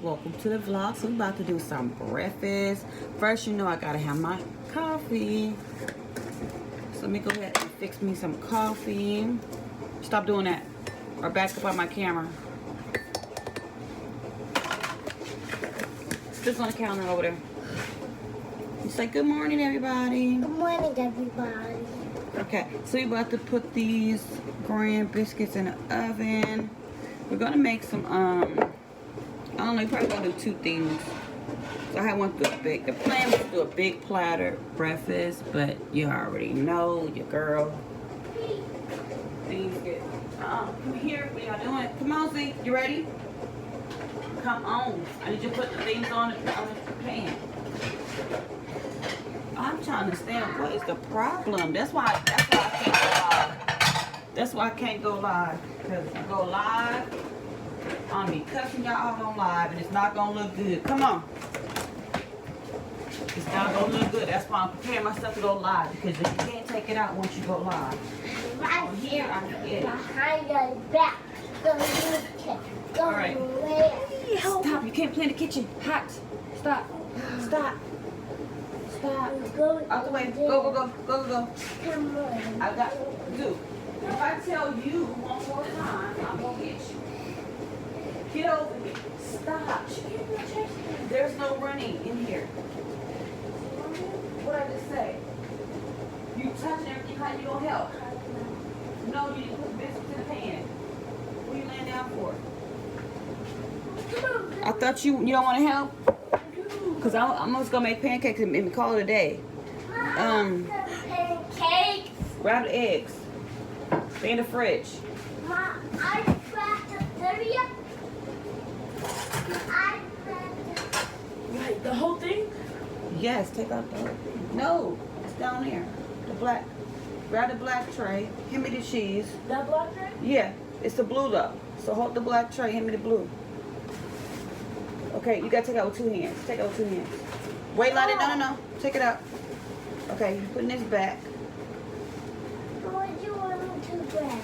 welcome to the vlog. So we're about to do some breakfast. First, you know I gotta have my coffee. So let me go ahead and fix me some coffee. Stop doing that, or back up on my camera. It's just on the counter over there. You say good morning, everybody. Good morning, everybody. Okay, so we're about to put these graham biscuits in the oven. We're gonna make some, I don't know, you're probably gonna do two things. So I had one to do the plan was to do a big platter breakfast, but you already know, your girl. Things get, come here, what y'all doing? Come on, Z, you ready? Come on. I need you to put the things on the pan. I'm trying to understand what is the problem. That's why I can't go live. That's why I can't go live. Because if I go live, I'm be cussing y'all out on live and it's not gonna look good. Come on. It's not gonna look good. That's why I'm preparing myself to go live, because you can't take it out once you go live. Right here, I can get it. behind your back. So you can go All right. away. Stop. You can't play in the kitchen. Hot. Stop. Stop. Stop. Out the way. Go. Come on. I got dude. If I tell you one more time, I'm gonna get you. Get over here. Stop. There's no running in here. What did I just say? You touching everything, how you gonna help? No, you need to put biscuits in the pan. What are you laying down for? I thought you don't want to help? Because I'm just gonna make pancakes and call it a day. Pancakes. Grab the eggs. Stay in the fridge. Ma, I cracked the cereal. I cracked Right, the whole thing? Yes, take out the whole thing. No, it's down there. The black. Grab the black tray. Hand me the cheese. That black tray? Yeah, it's the blue though. So hold the black tray. Hand me the blue. Okay, you gotta take it out with two hands. Take it out with two hands. Wait, Lottie. No. Take it out. Okay, you're putting this back. What do you want me to grab?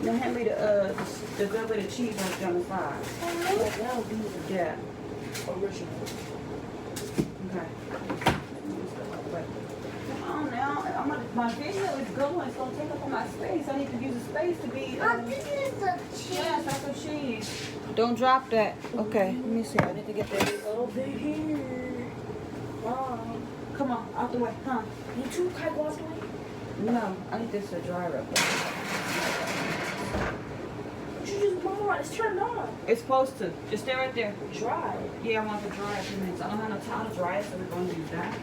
Now hand me the good bit of cheese on the side. Like, that would be Yeah. original. Okay. Come on now. My video is going. It's gonna take up all my space. I need to use the space to be. This is the cheese. Yes, that's some cheese. Don't drop that. Okay, let me see. I need to get this. Over here. Mom. Come on, out the way. Huh? You too? Can I go out the way? No, I need this to dry real quick. You just, Mama, it's turned on. It's supposed to. Just stay right there. Dry. Yeah, I want it to dry a few minutes. I don't have no towel to dry it, so we're going to use that.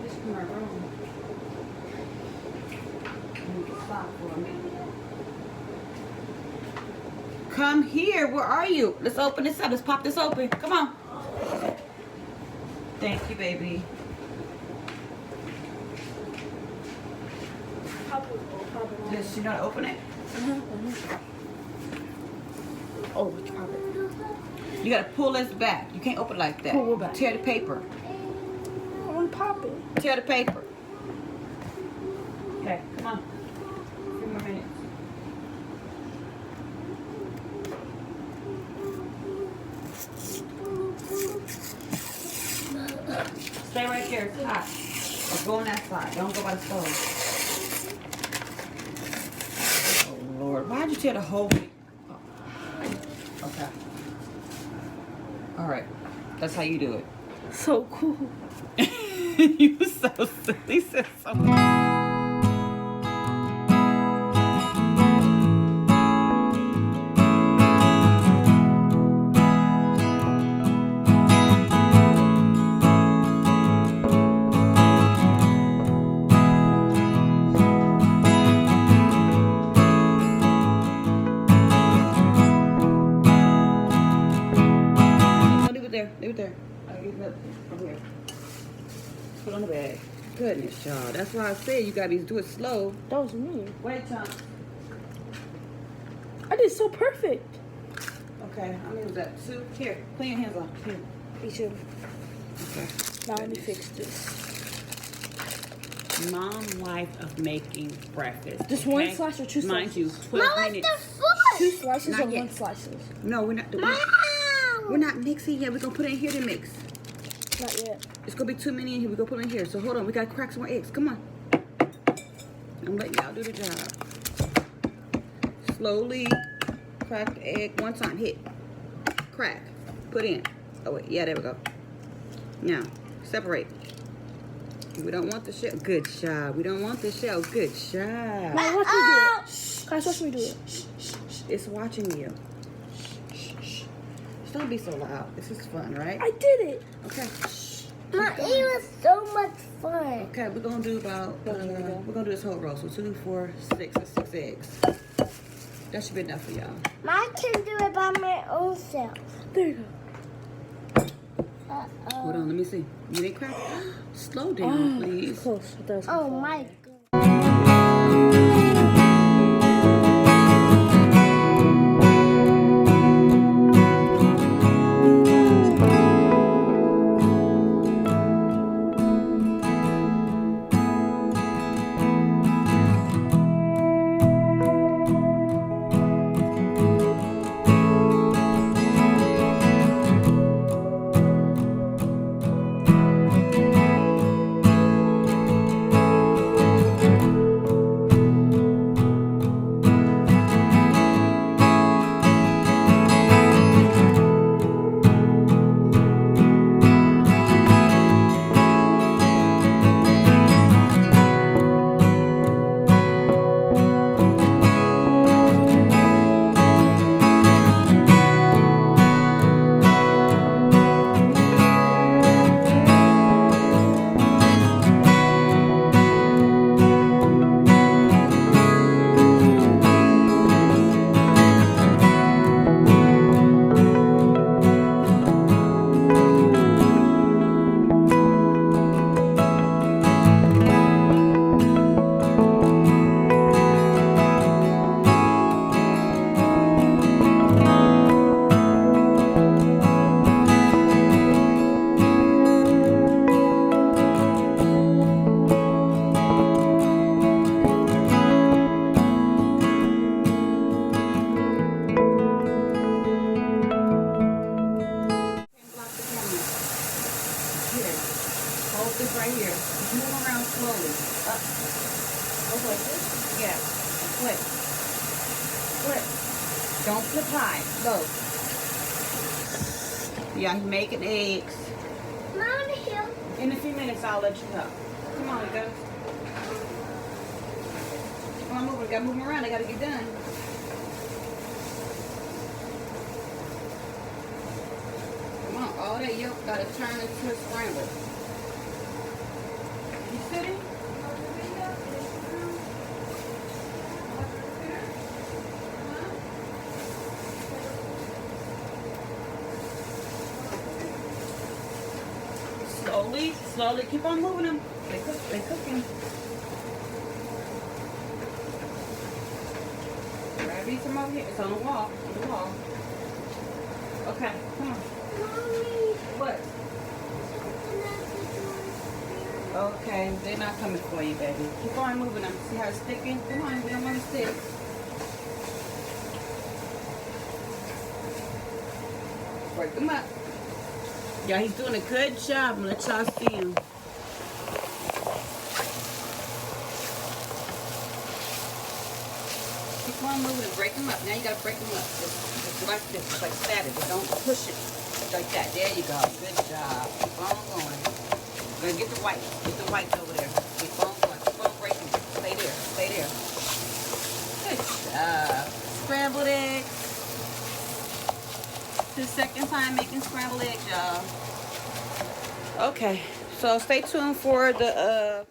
This in my room. Stop for a minute. Come here. Where are you? Let's open this up. Let's pop this open. Come on. Thank you, baby. Pop it. This, you know how to open it? Oh, we can pop it. You gotta pull this back. You can't open it like that. Pull it back. Tear the paper. I want to pop it. Tear the paper. Okay, come on. A few more minutes. Stay right there. It's hot. Or go on that side. Don't go by the stove. Oh, Lord. Why'd you tear the whole thing? Oh. Okay. All right. That's how you do it. So cool. You so silly. Said so. Leave it there. I'll get it up over here. Put it on the bag. Goodness, y'all. That's why I said you gotta do it slow. That was me. Wait, Tom. I did so perfect. Okay, how many was that? Two? Here, clean your hands off. Here. Me too. Okay. Now let me fix this. Mom life of making breakfast. Just okay? one slice or two Mind slices? you, 12 Mom, minutes. it's the food. 2 slices Not or yet. 1 slices? No, we're not doing. Mom! We're not mixing yet. We're gonna put it in here to mix. Not yet. It's gonna be too many in here. We're gonna put it in here. So hold on. We gotta crack some more eggs. Come on. I'm letting y'all do the job. Slowly crack the egg 1 time. Hit. Crack. Put in. Oh wait. Yeah, there we go. Now separate. We don't want the shell. Good job. We don't want the shell. Good job. Mom, watch me do it. Shh. Guys, watch me do it. It's watching you. Don't be so loud. This is fun, right? I did it. Okay. Mom, it was so much fun. Okay, we're gonna do about. We're gonna do this whole roll. So 2, 4, 6. That's 6 eggs. That should be enough for y'all. I can do it by my own self. There you Hold on. Let me see. You didn't crack. Slow down, go. please. Close. It does. Oh my God. Hold this right here. Move around slowly. Up. Go like this. Yeah. Flip. Flip. Don't flip high. Low. Yeah, he's making eggs. Mom, here. In a few minutes, I'll let you know. Come on, guys. Come on, move. We gotta move them around. They gotta get done. Come on. All that yolk gotta turn into a scramble. You sitting? Slowly, keep on moving them. They cooking. Grab me some over here. It's on the wall. Okay, come on. Mommy. What? Okay, they're not coming for you, baby. Keep on moving them. See how it's sticking? Come on, we don't want to stick. Break them up. Yeah, he's doing a good job. I'm gonna let y'all see him. Keep on moving. Break them up. Now you gotta break them up. Just like this. Just like static. But don't push it. Like that. There you go. Good job. Keep on going. We're gonna get the white. Get the whites over there. Keep on going. Keep on breaking it. Stay there. Stay there. Good job. Scrambled eggs. The second time making scrambled eggs, y'all. Okay, so stay tuned for the